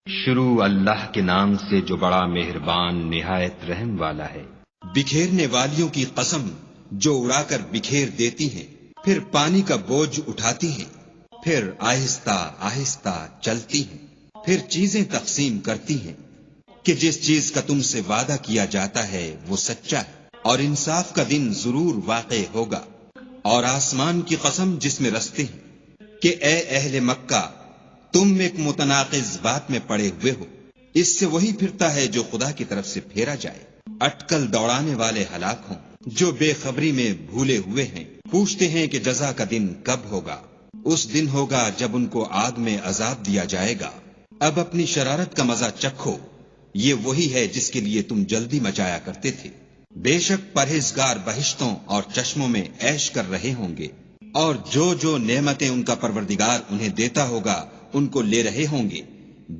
شروع اللہ کے نام سے جو بڑا مہربان نہایت رحم والا ہے۔ بکھیرنے والیوں کی قسم جو اڑا کر بکھیر دیتی ہیں، پھر پانی کا بوجھ اٹھاتی ہیں، پھر آہستہ آہستہ چلتی ہیں، پھر چیزیں تقسیم کرتی ہیں کہ جس چیز کا تم سے وعدہ کیا جاتا ہے وہ سچا ہے اور انصاف کا دن ضرور واقع ہوگا۔ اور آسمان کی قسم جس میں رستے ہیں کہ اے اہل مکہ، تم ایک متناقض بات میں پڑے ہوئے ہو، اس سے وہی پھرتا ہے جو خدا کی طرف سے پھیرا جائے۔ اٹکل دوڑانے والے ہلاک ہوں جو بے خبری میں بھولے ہوئے ہیں، پوچھتے ہیں کہ جزا کا دن کب ہوگا۔ اس دن ہوگا جب ان کو آگ میں عذاب دیا جائے گا۔ اب اپنی شرارت کا مزہ چکھو، یہ وہی ہے جس کے لیے تم جلدی مچایا کرتے تھے۔ بے شک پرہیزگار بہشتوں اور چشموں میں عیش کر رہے ہوں گے، اور جو جو نعمتیں ان کا پروردگار انہیں دیتا ہوگا ان کو لے رہے ہوں گے۔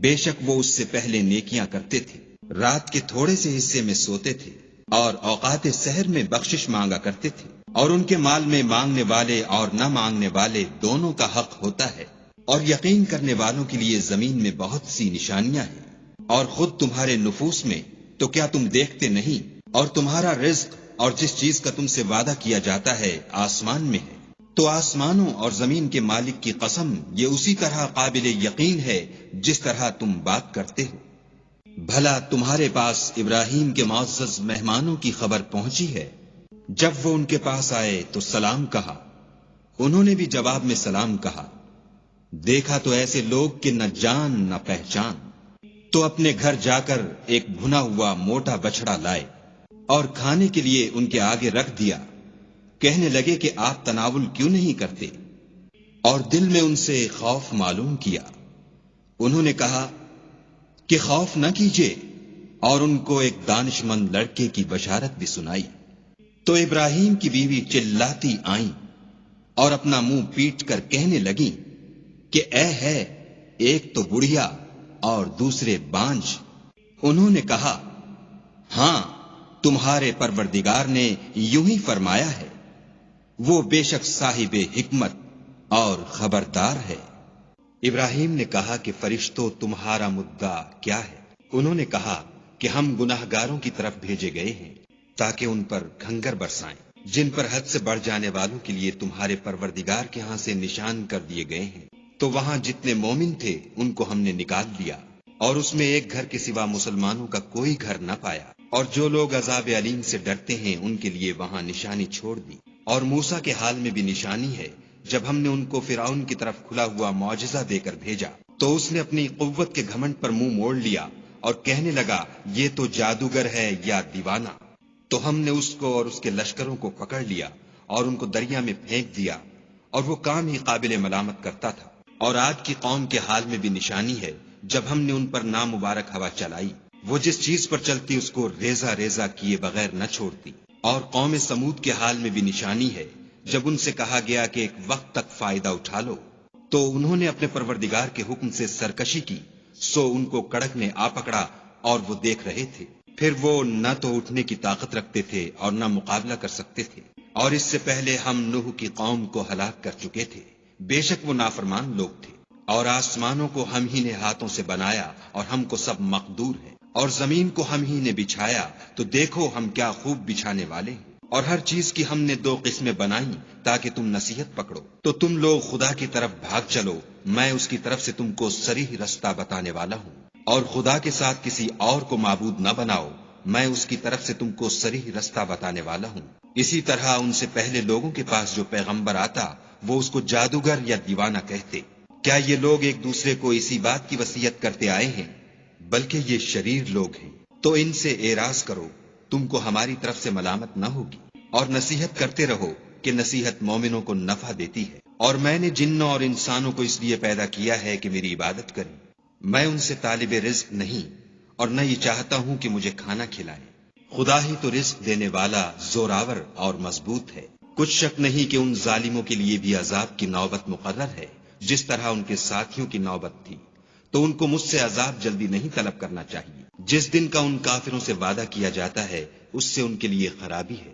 بے شک وہ اس سے پہلے نیکیاں کرتے تھے، رات کے تھوڑے سے حصے میں سوتے تھے اور اوقات سحر میں بخشش مانگا کرتے تھے، اور ان کے مال میں مانگنے والے اور نہ مانگنے والے دونوں کا حق ہوتا ہے۔ اور یقین کرنے والوں کے لیے زمین میں بہت سی نشانیاں ہیں، اور خود تمہارے نفوس میں تو کیا تم دیکھتے نہیں؟ اور تمہارا رزق اور جس چیز کا تم سے وعدہ کیا جاتا ہے آسمان میں ہے، تو آسمانوں اور زمین کے مالک کی قسم یہ اسی طرح قابل یقین ہے جس طرح تم بات کرتے ہو۔ بھلا تمہارے پاس ابراہیم کے معزز مہمانوں کی خبر پہنچی ہے؟ جب وہ ان کے پاس آئے تو سلام کہا، انہوں نے بھی جواب میں سلام کہا۔ دیکھا تو ایسے لوگ کہ نہ جان نہ پہچان، تو اپنے گھر جا کر ایک بھنا ہوا موٹا بچڑا لائے اور کھانے کے لیے ان کے آگے رکھ دیا۔ کہنے لگے کہ آپ تناول کیوں نہیں کرتے؟ اور دل میں ان سے خوف معلوم کیا۔ انہوں نے کہا کہ خوف نہ کیجیے، اور ان کو ایک دانش مند لڑکے کی بشارت بھی سنائی۔ تو ابراہیم کی بیوی چلاتی آئیں اور اپنا منہ پیٹ کر کہنے لگیں کہ اے ہے، ایک تو بڑھیا اور دوسرے بانجھ۔ انہوں نے کہا، ہاں تمہارے پروردگار نے یوں ہی فرمایا ہے، وہ بے شک صاحب حکمت اور خبردار ہے۔ ابراہیم نے کہا کہ فرشتوں تمہارا مدعا کیا ہے؟ انہوں نے کہا کہ ہم گناہگاروں کی طرف بھیجے گئے ہیں تاکہ ان پر کھنگر برسائیں، جن پر حد سے بڑھ جانے والوں کے لیے تمہارے پروردگار کے ہاں سے نشان کر دیے گئے ہیں۔ تو وہاں جتنے مومن تھے ان کو ہم نے نکال لیا، اور اس میں ایک گھر کے سوا مسلمانوں کا کوئی گھر نہ پایا، اور جو لوگ عذاب علیم سے ڈرتے ہیں ان کے لیے وہاں نشانی چھوڑ دی۔ اور موسیٰ کے حال میں بھی نشانی ہے، جب ہم نے ان کو فرعون کی طرف کھلا ہوا معجزہ دے کر بھیجا تو اس نے اپنی قوت کے گھمنڈ پر منہ موڑ لیا اور کہنے لگا یہ تو جادوگر ہے یا دیوانہ۔ تو ہم نے اس کو اور اس کے لشکروں کو پکڑ لیا اور ان کو دریا میں پھینک دیا، اور وہ کام ہی قابل ملامت کرتا تھا۔ اور آج کی قوم کے حال میں بھی نشانی ہے، جب ہم نے ان پر نامبارک ہوا چلائی، وہ جس چیز پر چلتی اس کو ریزہ ریزہ کیے بغیر نہ چھوڑتی۔ اور قوم سمود کے حال میں بھی نشانی ہے، جب ان سے کہا گیا کہ ایک وقت تک فائدہ اٹھا لو، تو انہوں نے اپنے پروردگار کے حکم سے سرکشی کی، سو ان کو کڑک نے آ پکڑا اور وہ دیکھ رہے تھے۔ پھر وہ نہ تو اٹھنے کی طاقت رکھتے تھے اور نہ مقابلہ کر سکتے تھے۔ اور اس سے پہلے ہم نوح کی قوم کو ہلاک کر چکے تھے، بے شک وہ نافرمان لوگ تھے۔ اور آسمانوں کو ہم ہی نے ہاتھوں سے بنایا اور ہم کو سب مقدور ہے، اور زمین کو ہم ہی نے بچھایا، تو دیکھو ہم کیا خوب بچھانے والے ہیں۔ اور ہر چیز کی ہم نے دو قسمیں بنائیں تاکہ تم نصیحت پکڑو، تو تم لوگ خدا کی طرف بھاگ چلو، میں اس کی طرف سے تم کو صریح رستہ بتانے والا ہوں۔ اور خدا کے ساتھ کسی اور کو معبود نہ بناؤ، میں اس کی طرف سے تم کو صریح رستہ بتانے والا ہوں۔ اسی طرح ان سے پہلے لوگوں کے پاس جو پیغمبر آتا وہ اس کو جادوگر یا دیوانہ کہتے۔ کیا یہ لوگ ایک دوسرے کو اسی بات کی وصیت کرتے آئے ہیں؟ بلکہ یہ شریر لوگ ہیں۔ تو ان سے اعراض کرو، تم کو ہماری طرف سے ملامت نہ ہوگی، اور نصیحت کرتے رہو کہ نصیحت مومنوں کو نفع دیتی ہے۔ اور میں نے جنوں اور انسانوں کو اس لیے پیدا کیا ہے کہ میری عبادت کریں، میں ان سے طالب رزق نہیں، اور نہ یہ چاہتا ہوں کہ مجھے کھانا کھلائیں۔ خدا ہی تو رزق دینے والا زوراور اور مضبوط ہے۔ کچھ شک نہیں کہ ان ظالموں کے لیے بھی عذاب کی نوبت مقرر ہے، جس طرح ان کے ساتھیوں کی نوبت تھی۔ تو ان کو مجھ سے عذاب جلدی نہیں طلب کرنا چاہیے، جس دن کا ان کافروں سے وعدہ کیا جاتا ہے اس سے ان کے لیے خرابی ہے۔